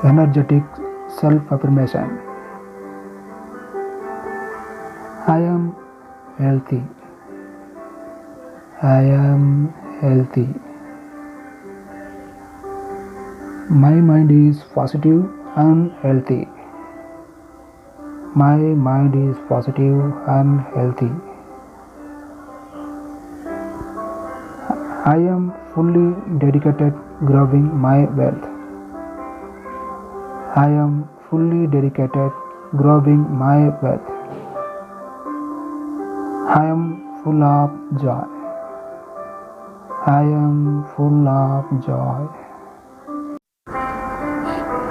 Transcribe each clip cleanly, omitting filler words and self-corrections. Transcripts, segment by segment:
Energetic self-affirmation. I am healthy. I am healthy. My mind is positive and healthy. My mind is positive and healthy. I am fully dedicated growing my wealth. I am fully dedicated growing my wealth. I am full of joy. I am full of joy.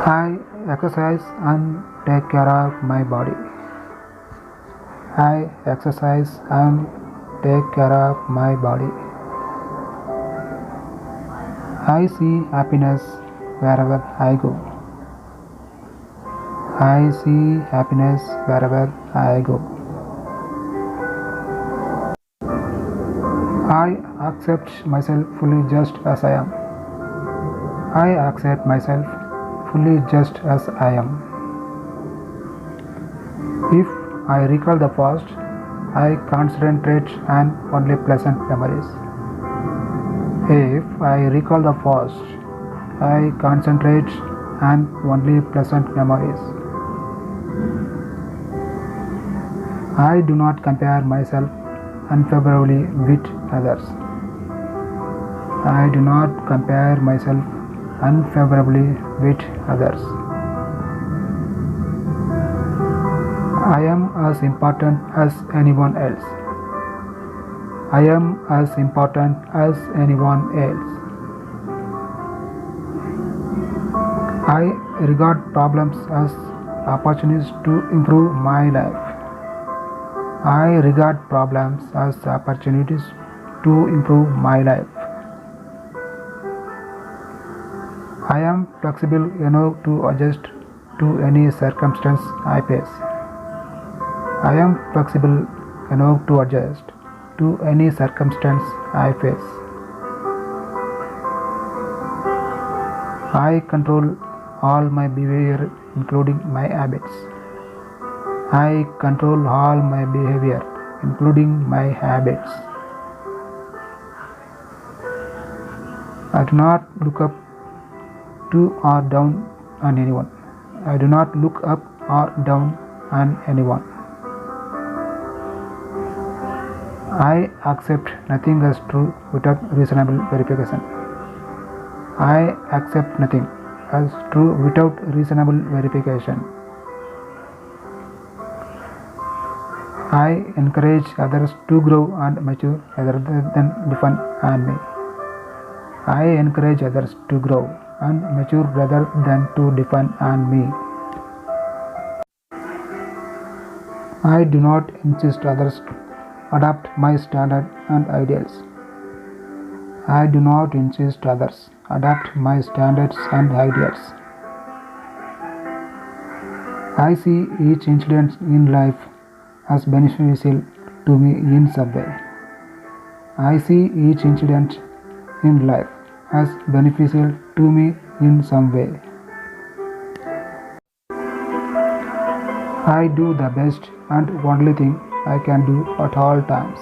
I exercise and take care of my body. I exercise and take care of my body. I see happiness wherever I go. I see happiness wherever I go. I accept myself fully just as I am. I accept myself fully just as I am. If I recall the past, I concentrate on only pleasant memories. If I recall the past, I concentrate on only pleasant memories. I do not compare myself unfavorably with others. I do not compare myself unfavorably with others. I am as important as anyone else. I am as important as anyone else. I regard problems as opportunities to improve my life. I regard problems as opportunities to improve my life. I am flexible enough to adjust to any circumstance I face. I am flexible enough to adjust to any circumstance I face. I control all my behavior, including my habits. I control all my behavior, including my habits. I do not look up to or down on anyone. I do not look up or down on anyone. I accept nothing as true without reasonable verification. I accept nothing as true without reasonable verification. I encourage others to grow and mature rather than depend on me. I encourage others to grow and mature rather than to depend on me. I do not insist others adopt my standard and ideals. I do not insist others adopt my standards and ideals. I see each incident in life as beneficial to me in some way. I see each incident in life as beneficial to me in some way. I do the best and only thing I can do at all times.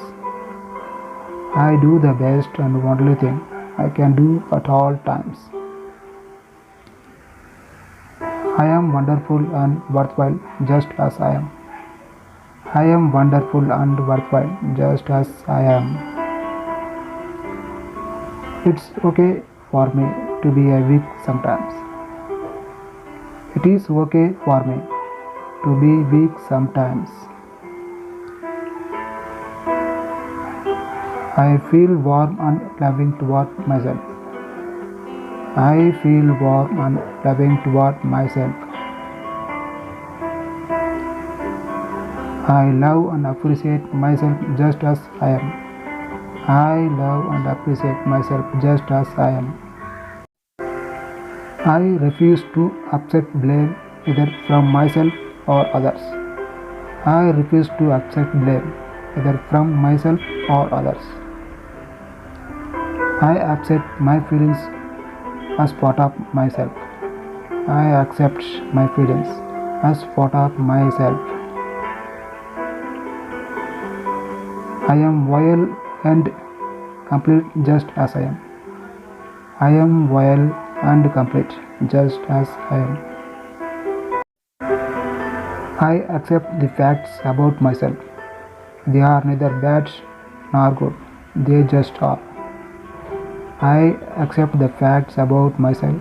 I do the best and only thing I can do at all times. I am wonderful and worthwhile just as I am. I am wonderful and worthwhile just as I am. It's okay for me to be a weak sometimes. It is okay for me to be weak sometimes. I feel warm and loving toward myself. I feel warm and loving toward myself. I love and appreciate myself just as I am. I love and appreciate myself just as I am. I refuse to accept blame either from myself or others. I refuse to accept blame either from myself or others. I accept my feelings as part of myself. I accept my feelings as part of myself. I am whole and complete just as I am. I am whole and complete just as I am. I accept the facts about myself. They are neither bad nor good, they just are. I accept the facts about myself.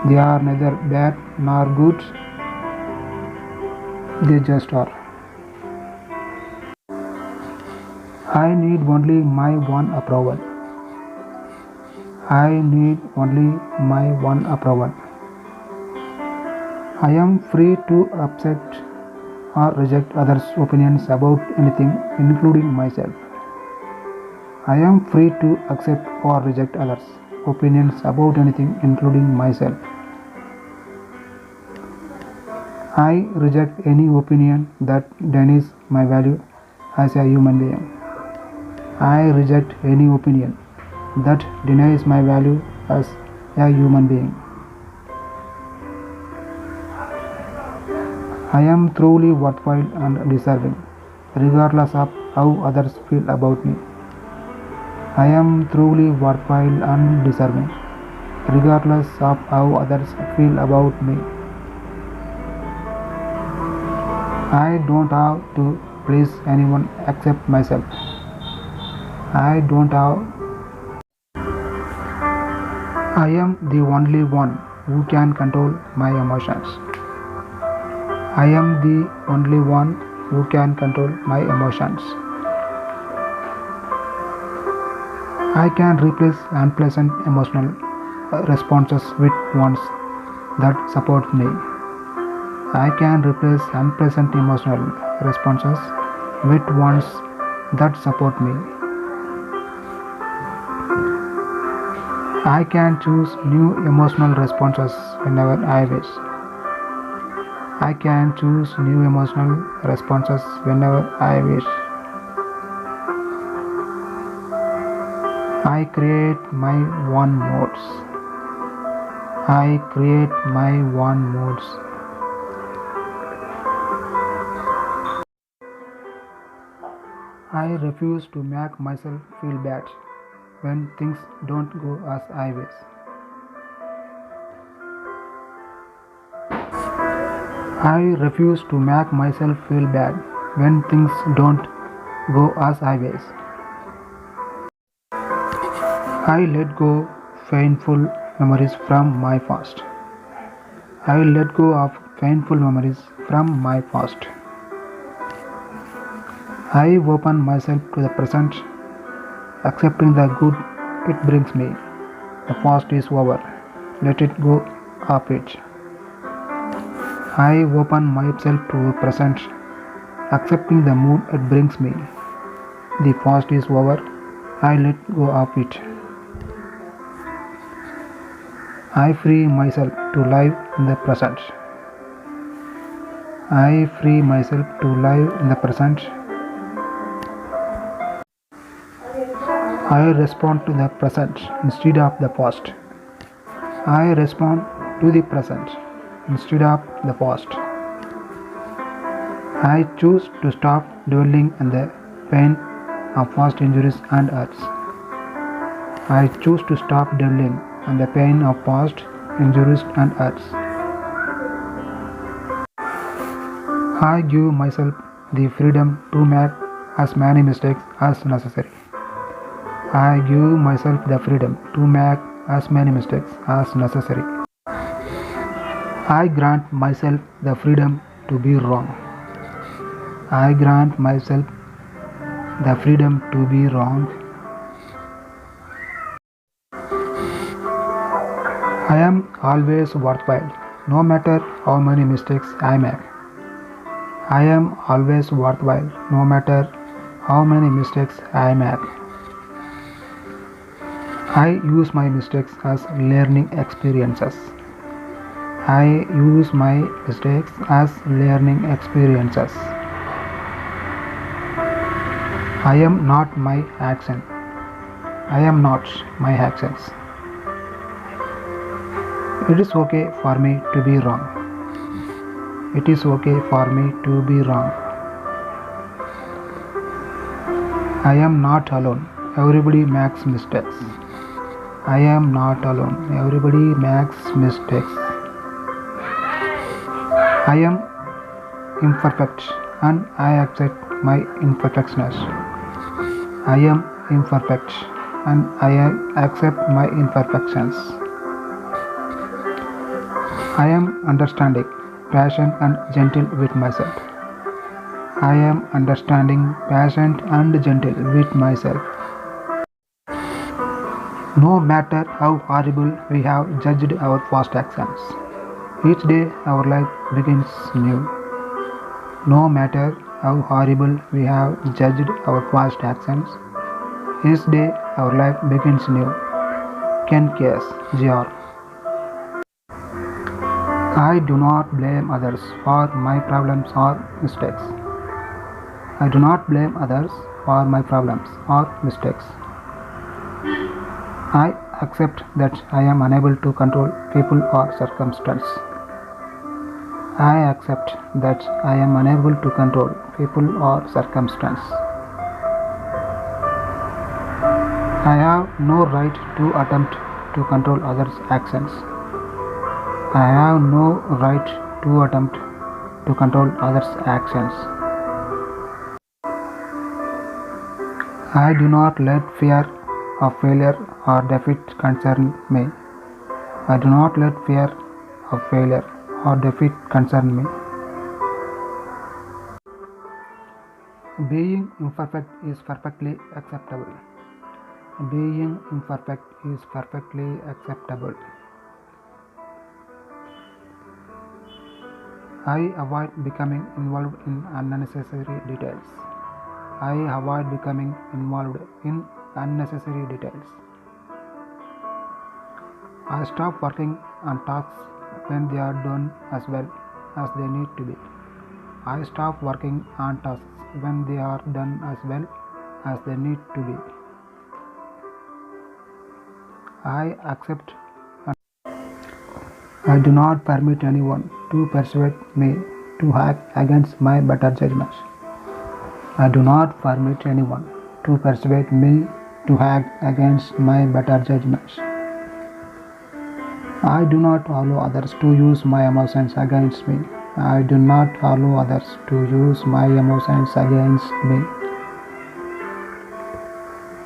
They are neither bad nor good, they just are. I need only my one approval. I need only my one approval. I am free to accept or reject others' opinions about anything, including myself. I am free to accept or reject others' opinions about anything, including myself. I reject any opinion that denies my value as a human being. I reject any opinion that denies my value as a human being. I am truly worthwhile and deserving, regardless of how others feel about me. I am truly worthwhile and deserving, regardless of how others feel about me. I don't have to please anyone except myself. I don't have. I am the only one who can control my emotions. I am the only one who can control my emotions. I can replace unpleasant emotional responses with ones that support me. I can replace unpleasant emotional responses with ones that support me. I can choose new emotional responses whenever I wish. I can choose new emotional responses whenever I wish. I create my own moods. I create my own moods. I refuse to make myself feel bad when things don't go as I wish. I refuse to make myself feel bad when things don't go as I wish. I let go painful memories from my past. I let go of painful memories from my past. I open myself to the present, accepting the good it brings me. The past is over. Let it go of it. I open myself to the present, accepting the mood it brings me. The past is over. I let go of it. I free myself to live in the present. I free myself to live in the present. I respond to the present instead of the past. I respond to the present instead of the past. I choose to stop dwelling on the pain of past injuries and hurts. I choose to stop dwelling on the pain of past injuries and hurts. I give myself the freedom to make as many mistakes as necessary. I give myself the freedom to make as many mistakes as necessary. I grant myself the freedom to be wrong. I grant myself the freedom to be wrong. I am always worthwhile, no matter how many mistakes I make. I am always worthwhile, no matter how many mistakes I make. I use my mistakes as learning experiences. I use my mistakes as learning experiences. I am not my action. I am not my actions. It is okay for me to be wrong. It is okay for me to be wrong. I am not alone. Everybody makes mistakes. I am not alone. Everybody makes mistakes. I am imperfect and I accept my imperfections. I am imperfect and I accept my imperfections. I am understanding, patient and gentle with myself. I am understanding, patient and gentle with myself. No matter how horrible we have judged our past actions, each day our life begins new. No matter how horrible we have judged our past actions, each day our life begins new. Ken Case, Jr. I do not blame others for my problems or mistakes. I do not blame others for my problems or mistakes. I accept that I am unable to control people or circumstances. I accept that I am unable to control people or circumstances. I have no right to attempt to control others' actions. I have no right to attempt to control others' actions. I do not let fear of failure or defeat concern me. I do not let fear of failure or defeat concern me. Being imperfect is perfectly acceptable. Being imperfect is perfectly acceptable. I avoid becoming involved in unnecessary details. I avoid becoming involved in unnecessary details. I stop working on tasks when they are done as well as they need to be. I stop working on tasks when they are done as well as they need to be. I accept and I do not permit anyone to persuade me to act against my better judgment. I do not permit anyone to persuade me to act against my better judgments. I do not allow others to use my emotions against me. I do not allow others to use my emotions against me.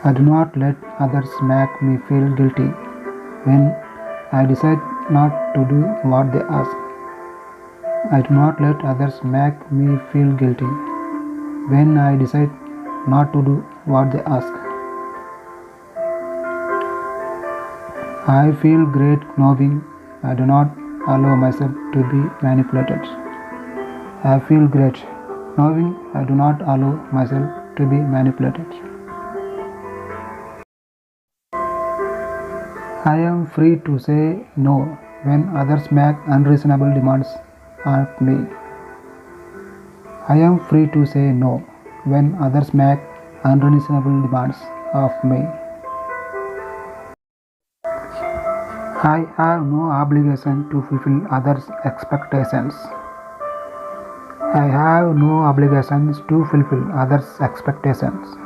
I do not let others make me feel guilty when I decide not to do what they ask. I do not let others make me feel guilty when I decide not to do what they ask. I feel great knowing I do not allow myself to be manipulated. I feel great knowing I do not allow myself to be manipulated. I am free to say no when others make unreasonable demands of me. I am free to say no when others make unreasonable demands of me. I have no obligation to fulfill others' expectations. I have no obligations to fulfill others' expectations.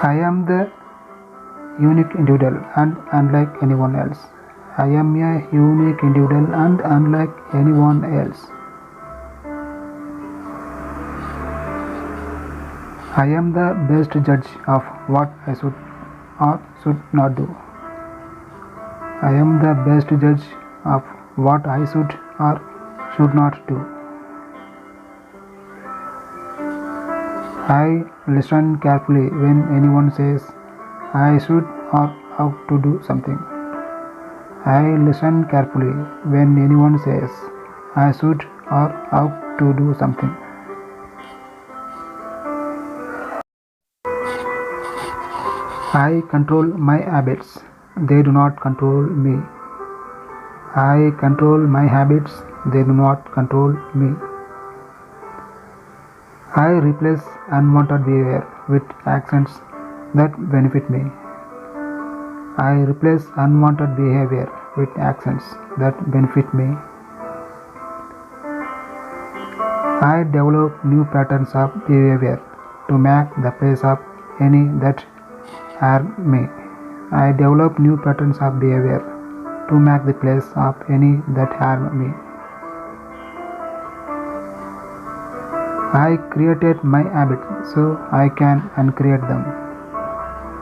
I am the unique individual and unlike anyone else. I am a unique individual and unlike anyone else. I am the best judge of what I should or should not do. I am the best judge of what I should or should not do. I listen carefully when anyone says I should or ought to do something. I listen carefully when anyone says I should or ought to do something. I control my habits. They do not control me. I control my habits. They do not control me. I replace unwanted behavior with actions that benefit me. I replace unwanted behavior with actions that benefit me. I develop new patterns of behavior to make the place of any that harm me. I develop new patterns of behavior to make the place of any that harm me. I created my habits so I can uncreate them.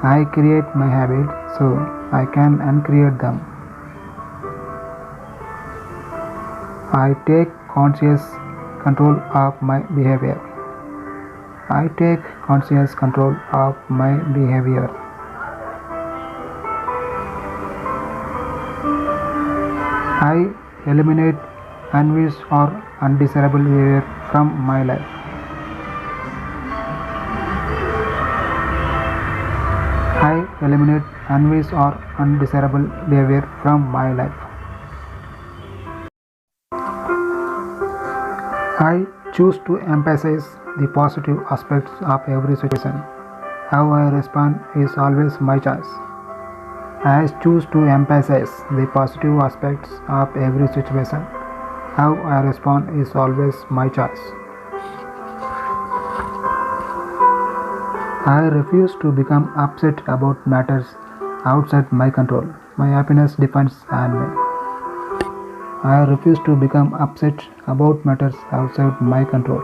I create my habits so I can uncreate them. I take conscious control of my behavior. I take conscious control of my behavior. I eliminate unwished or undesirable behavior from my life. I eliminate unwished or undesirable behavior from my life. I choose to emphasize the positive aspects of every situation. How I respond is always my choice. I choose to emphasize the positive aspects of every situation. How I respond is always my choice. I refuse to become upset about matters outside my control. My happiness depends on me. I refuse to become upset about matters outside my control.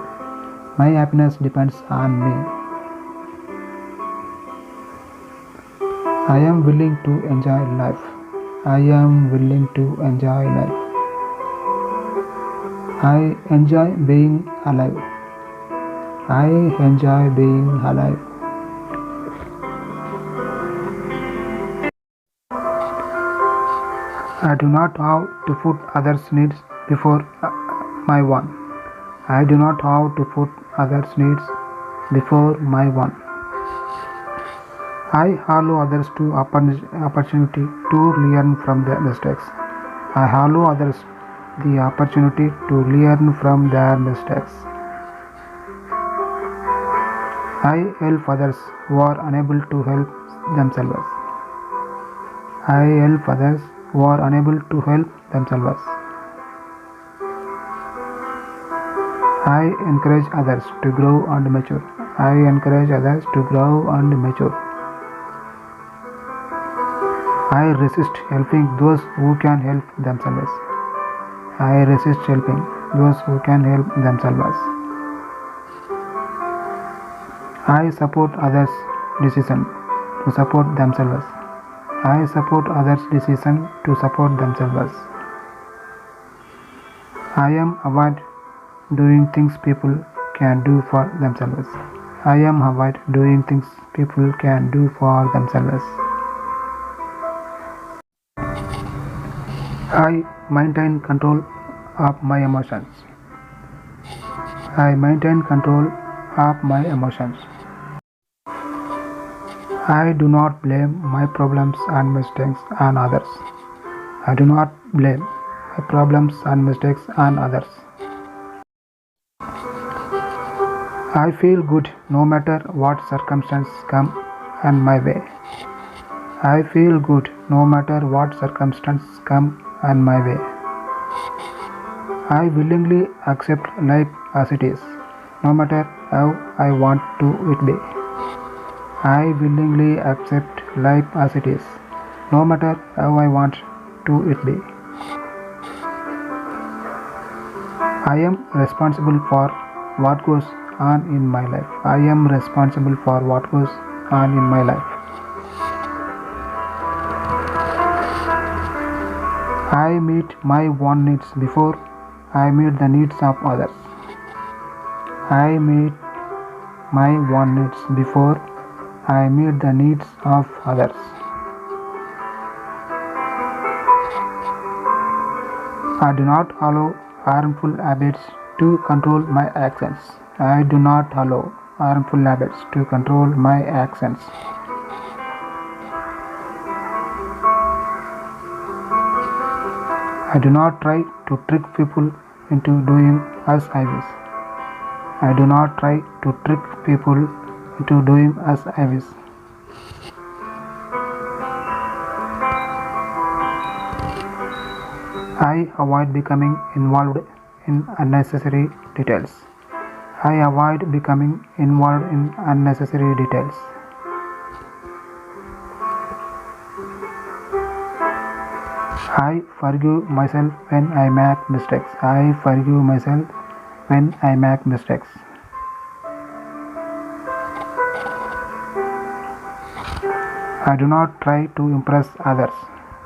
My happiness depends on me. I am willing to enjoy life. I am willing to enjoy life. I enjoy being alive. I enjoy being alive. I do not have to put others' needs before my own. I do not have to put others' needs before my own. I allow others to opportunity to learn from their mistakes. I allow others the opportunity to learn from their mistakes. I help others who are unable to help themselves. I help others who are unable to help themselves. I encourage others to grow and mature. I encourage others to grow and mature. I resist helping those who can help themselves. I resist helping those who can help themselves. I support others' decision to support themselves. I support others' decision to support themselves. I am avoid doing things people can do for themselves. I am avoid doing things people can do for themselves. I maintain control of my emotions. I maintain control of my emotions. I do not blame my problems and mistakes on others. I do not blame my problems and mistakes on others. I feel good no matter what circumstances come on my way. I feel good no matter what circumstances come on my way. I willingly accept life as it is, no matter how I want to it be. I willingly accept life as it is, no matter how I want to it be. I am responsible for what goes on in my life. I am responsible for what goes on in my life. I meet my own needs before I meet the needs of others. I meet my own needs before I meet the needs of others. I do not allow harmful habits to control my actions. I do not allow harmful habits to control my actions. I do not try to trick people into doing as I wish. I do not try to trick people into doing as I wish. I avoid becoming involved in unnecessary details. I avoid becoming involved in unnecessary details. I forgive myself when I make mistakes. I forgive myself when I make mistakes. I do not try to impress others.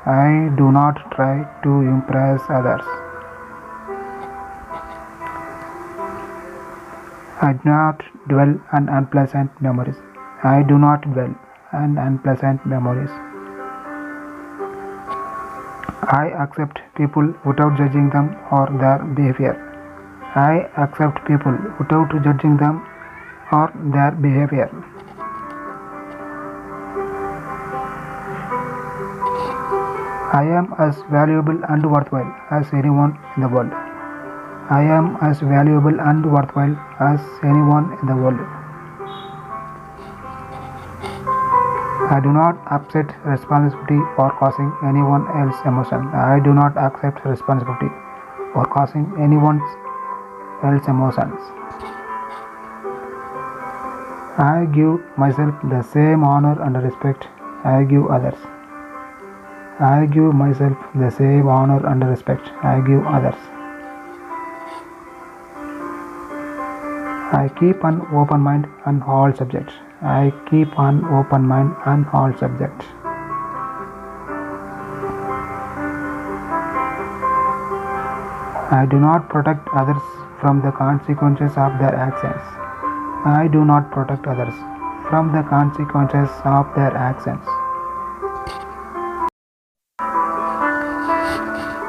I do not try to impress others. I do not dwell on unpleasant memories. I do not dwell on unpleasant memories. I accept people without judging them or their behavior. I accept people without judging them or their behavior. I am as valuable and worthwhile as anyone in the world. I am as valuable and worthwhile as anyone in the world. I do not accept responsibility for causing anyone else emotion. I do not accept responsibility for causing anyone else emotions. I give myself the same honor and respect I give others. I give myself the same honor and respect I give others. I keep an open mind on all subjects. I keep an open mind on all subjects. I do not protect others from the consequences of their actions. I do not protect others from the consequences of their actions.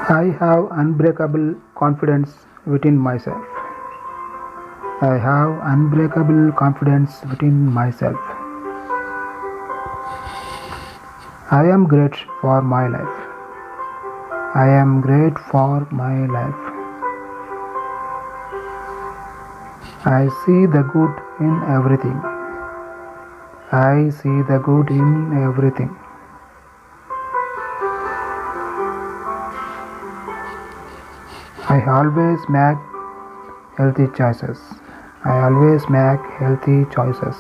I have unbreakable confidence within myself. I have unbreakable confidence within myself. I am great for my life. I am great for my life. I see the good in everything. I see the good in everything. I always make healthy choices. I always make healthy choices.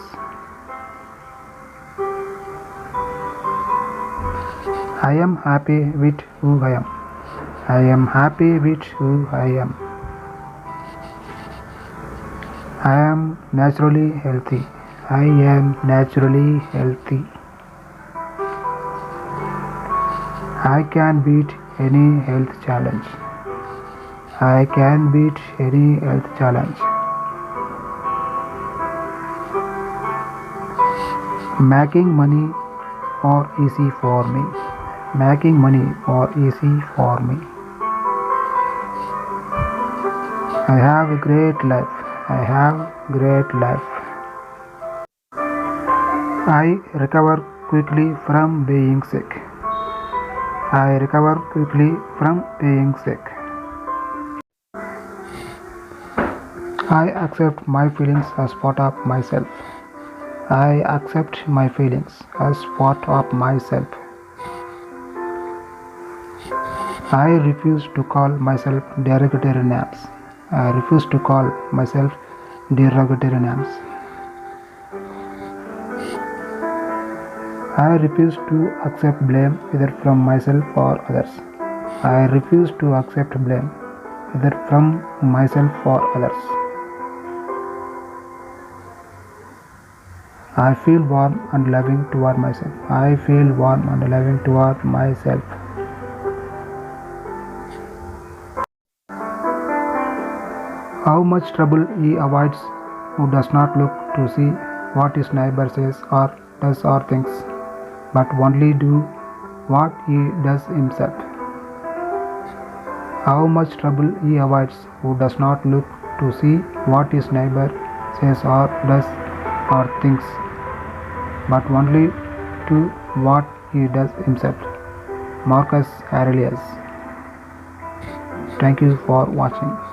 I am happy with who I am. I am happy with who I am. I am naturally healthy. I am naturally healthy. I can beat any health challenge. I can beat any health challenge. Making money more easy for me. Making money more easy for me. I have a great life. I have great life. I recover quickly from being sick. I recover quickly from being sick. I accept my feelings as part of myself. I accept my feelings as part of myself. I refuse to call myself derogatory names. I refuse to call myself derogatory names. I refuse to accept blame either from myself or others. I refuse to accept blame either from myself or others. I feel warm and loving toward myself. I feel warm and loving toward myself. How much trouble he avoids who does not look to see what his neighbor says or does or thinks, but only do what he does himself. How much trouble he avoids who does not look to see what his neighbor says or does or thinks, but only do what he does himself. Marcus Aurelius. Thank you for watching.